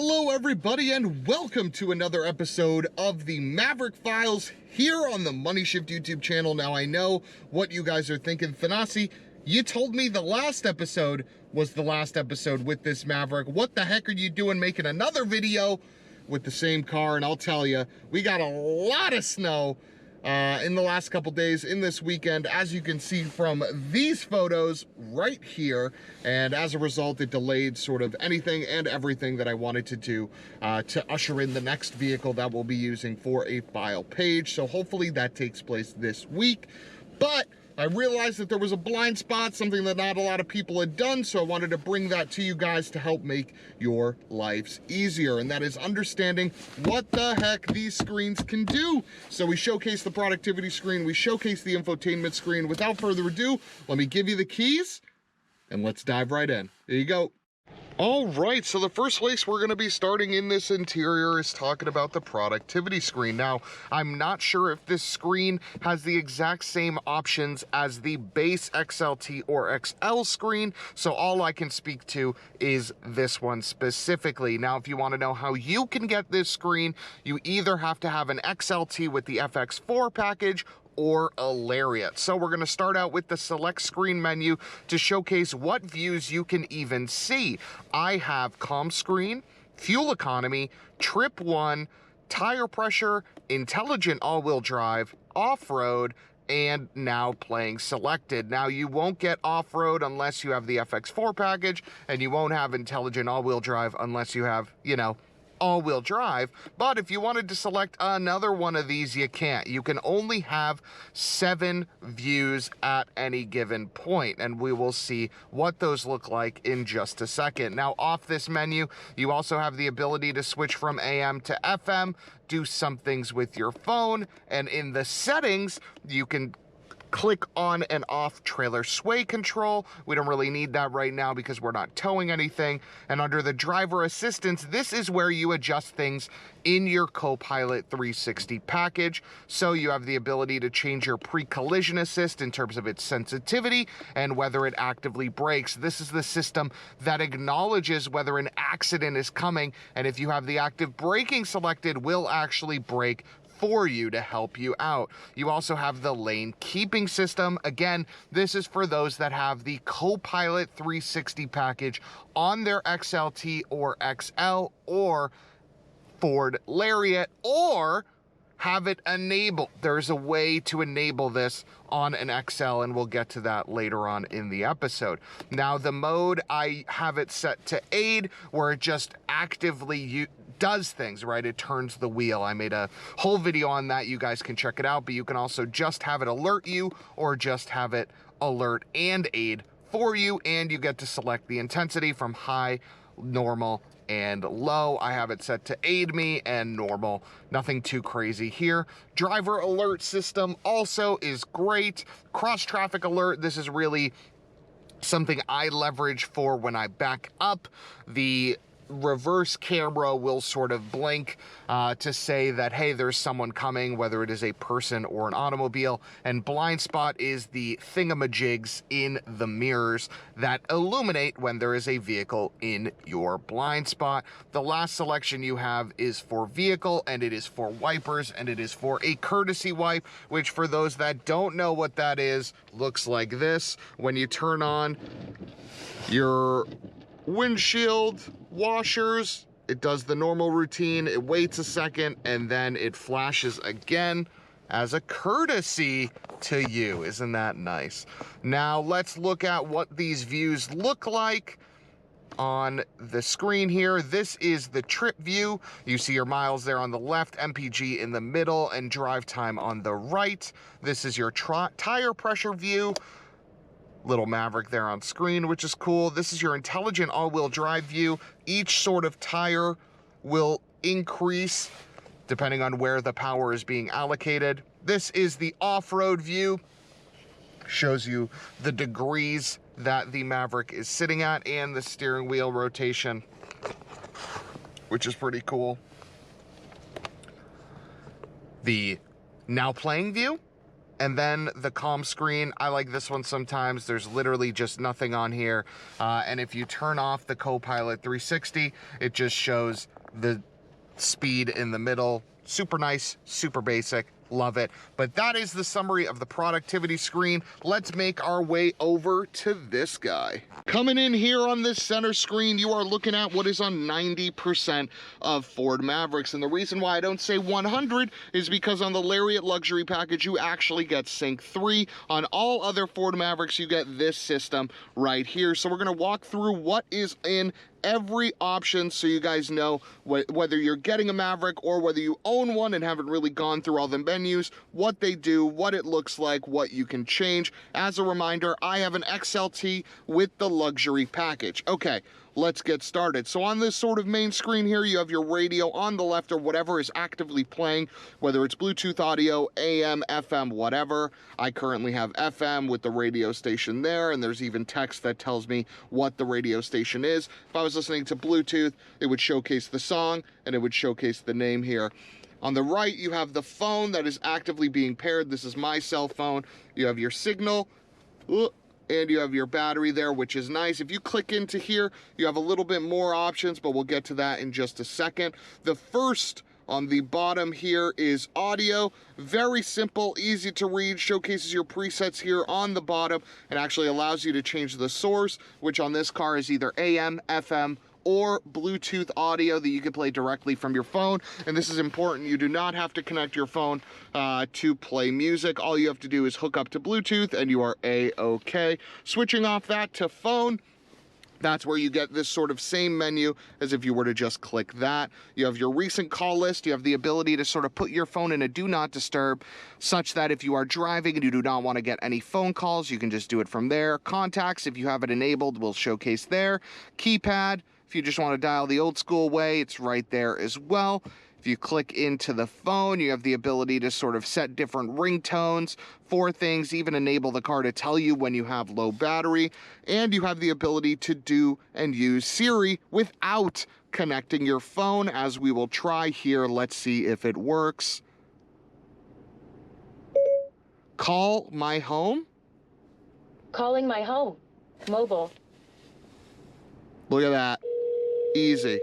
Hello everybody and welcome to another episode of the Maverick Files here on the Money Shift YouTube channel. Now I know what you guys are thinking. Thanasi, you told me the last episode was the last episode with this Maverick. What the heck are you doing making another video with the same car? And I'll tell you, we got a lot of snow in the last couple days, in this weekend, as you can see from these photos right here. And as a result, it delayed sort of anything and everything that I wanted to do to usher in the next vehicle that we'll be using for a file page. So hopefully that takes place this week. But I realized that there was a blind spot, something that not a lot of people had done, so I wanted to bring that to you guys to help make your lives easier, and that is understanding what the heck these screens can do. So we showcase the productivity screen, we showcase the infotainment screen. Without further ado, let me give you the keys, and let's dive right in. There you go. All right, so the first place we're going to be starting in this interior is talking about the productivity screen. Now, I'm not sure if this screen has the exact same options as the base XLT or XL screen, so all I can speak to is this one specifically. Now, if you want to know how you can get this screen, you either have to have an XLT with the FX4 package or a Lariat. So we're going to start out with the select screen menu to showcase what views you can even see. I have calm screen, fuel economy, trip 1, tire pressure, intelligent all-wheel drive, off-road, and now playing selected. Now you won't get off-road unless you have the FX4 package, and you won't have intelligent all-wheel drive unless you have, all-wheel drive. But if you wanted to select another one of these, you can't. You can only have 7 views at any given point, and we will see what those look like in just a second. Now, off this menu, you also have the ability to switch from AM to FM, do some things with your phone, and in the settings, you can click on and off trailer sway control. We don't really need that right now because we're not towing anything. And under the driver assistance, this is where you adjust things in your CoPilot 360 package. So you have the ability to change your pre-collision assist in terms of its sensitivity and whether it actively brakes. This is the system that acknowledges whether an accident is coming, and if you have the active braking selected, will actually brake for you to help you out. You also have the lane keeping system. Again, this is for those that have the CoPilot 360 package on their XLT or XL or Ford Lariat, or have it enabled. There's a way to enable this on an XL, and we'll get to that later on in the episode. Now, the mode, I have it set to aid, where it just actively does things, right? It turns the wheel. I made a whole video on that. You guys can check it out, but you can also just have it alert you or just have it alert and aid for you, and you get to select the intensity from high, normal, and low. I have it set to aid me and normal. Nothing too crazy here. Driver alert system also is great. Cross traffic alert. This is really something I leverage for when I back up. The reverse camera will sort of blink to say that, hey, there's someone coming, whether it is a person or an automobile. And blind spot is the thingamajigs in the mirrors that illuminate when there is a vehicle in your blind spot. The last selection you have is for vehicle, and it is for wipers, and it is for a courtesy wipe, which for those that don't know what that is, looks like this. When you turn on your windshield washers, it does the normal routine, it waits a second, and then it flashes again as a courtesy to you. Isn't that nice? Now let's look at what these views look like on the screen here. This is the trip view. You see your miles there on the left, MPG in the middle, and drive time on the right. This is your tire pressure view. Little Maverick there on screen, which is cool. This is your intelligent all-wheel drive view. Each sort of tire will increase depending on where the power is being allocated. This is the off-road view. Shows you the degrees that the Maverick is sitting at and the steering wheel rotation, which is pretty cool. The now playing view And then the calm screen, I like this one sometimes. There's literally just nothing on here. And if you turn off the Copilot 360, it just shows the speed in the middle. Super nice, super basic, love it. But that is the summary of the productivity screen. Let's make our way over to this guy. Coming in here on this center screen, you are looking at what is on 90% of Ford Mavericks. And the reason why I don't say 100 is because on the Lariat luxury package, you actually get Sync 3. On all other Ford Mavericks, you get this system right here. So we're gonna walk through what is in every option so you guys know whether you're getting a Maverick or whether you own one and haven't really gone through all the menus, what they do, what it looks like, what you can change. As a reminder, I have an XLT with the luxury package. Okay, let's get started. So on this sort of main screen here, you have your radio on the left or whatever is actively playing, whether it's Bluetooth audio, AM, FM, whatever. I currently have FM with the radio station there, and there's even text that tells me what the radio station is. If I was listening to Bluetooth, it would showcase the song and it would showcase the name here. On the right, you have the phone that is actively being paired. This is my cell phone. You have your signal, and you have your battery there, which is nice. If you click into here, you have a little bit more options, but we'll get to that in just a second. The first on the bottom here is audio. Very simple, easy to read, showcases your presets here on the bottom, and actually allows you to change the source, which on this car is either AM, FM, or Bluetooth audio that you can play directly from your phone. And this is important, you do not have to connect your phone to play music. All you have to do is hook up to Bluetooth and you are A-okay. Switching off that to phone, that's where you get this sort of same menu as if you were to just click that. You have your recent call list. You have the ability to sort of put your phone in a do not disturb, such that if you are driving and you do not want to get any phone calls, you can just do it from there. Contacts, if you have it enabled, will showcase there. Keypad, if you just want to dial the old school way, it's right there as well. If you click into the phone, you have the ability to sort of set different ringtones for things, even enable the car to tell you when you have low battery, and you have the ability to do and use Siri without connecting your phone, as we will try here. Let's see if it works. Call my home? Calling my home. Mobile. Look at that. Easy.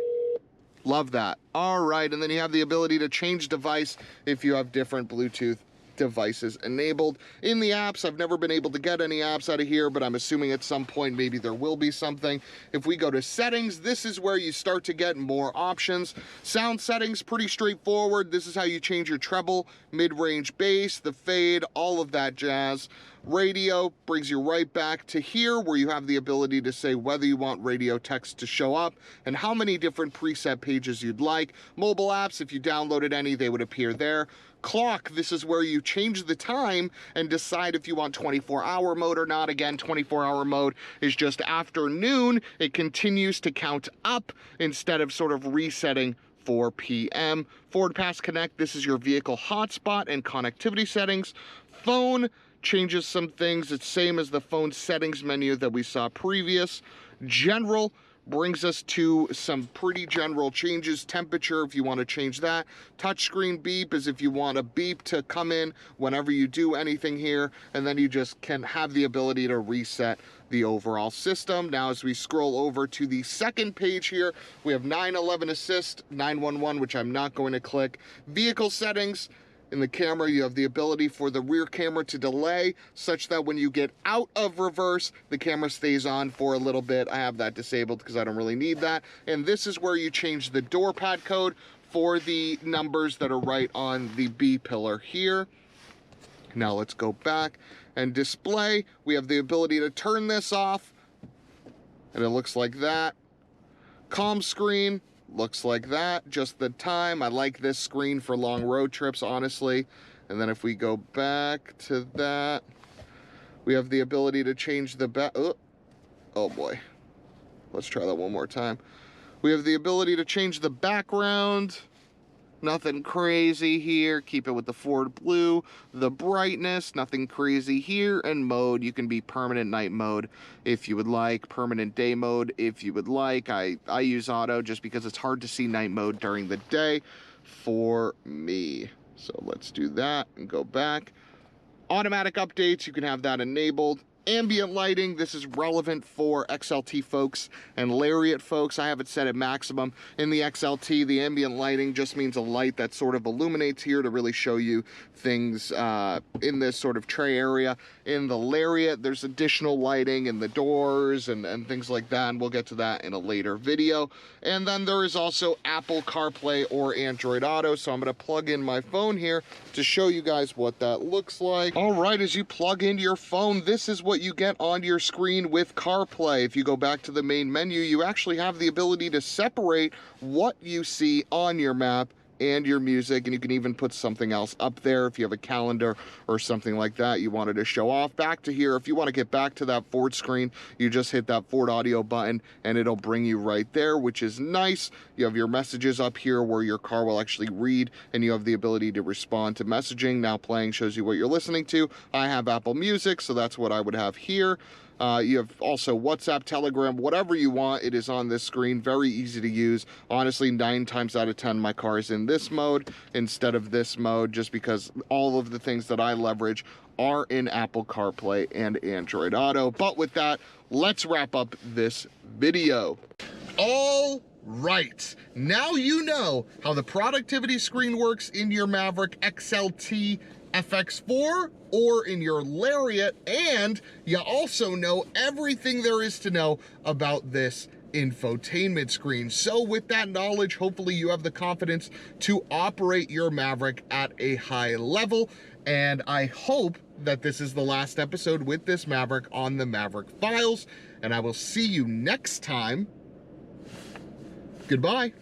Love that. All right, and then you have the ability to change device if you have different Bluetooth devices enabled. In the apps, I've never been able to get any apps out of here, but I'm assuming at some point maybe there will be something. If we go to settings, this is where you start to get more options. Sound settings, pretty straightforward. This is how you change your treble, mid-range bass, the fade, all of that jazz. Radio brings you right back to here where you have the ability to say whether you want radio text to show up and how many different preset pages you'd like. Mobile apps, if you downloaded any, they would appear there. Clock, this is where you change the time and decide if you want 24-hour mode or not. Again, 24-hour mode is just afternoon. It continues to count up instead of sort of resetting 4 p.m. Ford Pass Connect, this is your vehicle hotspot and connectivity settings. Phone changes some things. It's same as the phone settings menu that we saw previous. General brings us to some pretty general changes. Temperature, if you want to change that. Touchscreen beep is if you want a beep to come in whenever you do anything here, and then you just can have the ability to reset the overall system. Now, as we scroll over to the second page here, we have 911 Assist, 911, which I'm not going to click. Vehicle settings. In the camera, you have the ability for the rear camera to delay such that when you get out of reverse, the camera stays on for a little bit. I have that disabled because I don't really need that. And this is where you change the door pad code for the numbers that are right on the B pillar here. Now let's go back and display. We have the ability to turn this off, and it looks like that. Calm screen. Looks like that, just the time. I like this screen for long road trips, honestly. And then if we go back to that, we have the ability to change the oh boy. Let's try that one more time. We have the ability to change the background. Nothing crazy here. Keep it with the Ford blue. The brightness, nothing crazy here. And mode, you can be permanent night mode if you would like. Permanent day mode if you would like. I use auto just because it's hard to see night mode during the day for me. So let's do that and go back. Automatic updates, you can have that enabled. Ambient lighting, this is relevant for XLT folks and Lariat folks. I have it set at maximum. In the XLT, the ambient lighting just means a light that sort of illuminates here to really show you things in this sort of tray area. In the Lariat, there's additional lighting in the doors and things like that, and we'll get to that in a later video. And then there is also Apple CarPlay or Android Auto, so I'm going to plug in my phone here to show you guys what that looks like. All right, as you plug into your phone, this is what you get on your screen with CarPlay. If you go back to the main menu, you actually have the ability to separate what you see on your map and your music, and you can even put something else up there if you have a calendar or something like that you wanted to show off. Back to here, if you want to get back to that Ford screen, you just hit that Ford audio button and it'll bring you right there, which is nice. You have your messages up here where your car will actually read, and you have the ability to respond to messaging. Now playing shows you what you're listening to. I have Apple Music, so that's what I would have here. You have also WhatsApp, Telegram, whatever you want, it is on this screen. Very easy to use. Honestly, 9 times out of 10, my car is in this mode instead of this mode, just because all of the things that I leverage are in Apple CarPlay and Android Auto. But with that, let's wrap up this video. All right, now you know how the productivity screen works in your Maverick XLT FX4 or in your Lariat, and you also know everything there is to know about this infotainment screen. So with that knowledge, hopefully you have the confidence to operate your Maverick at a high level, and I hope that this is the last episode with this Maverick on the Maverick Files, and I will see you next time. Goodbye.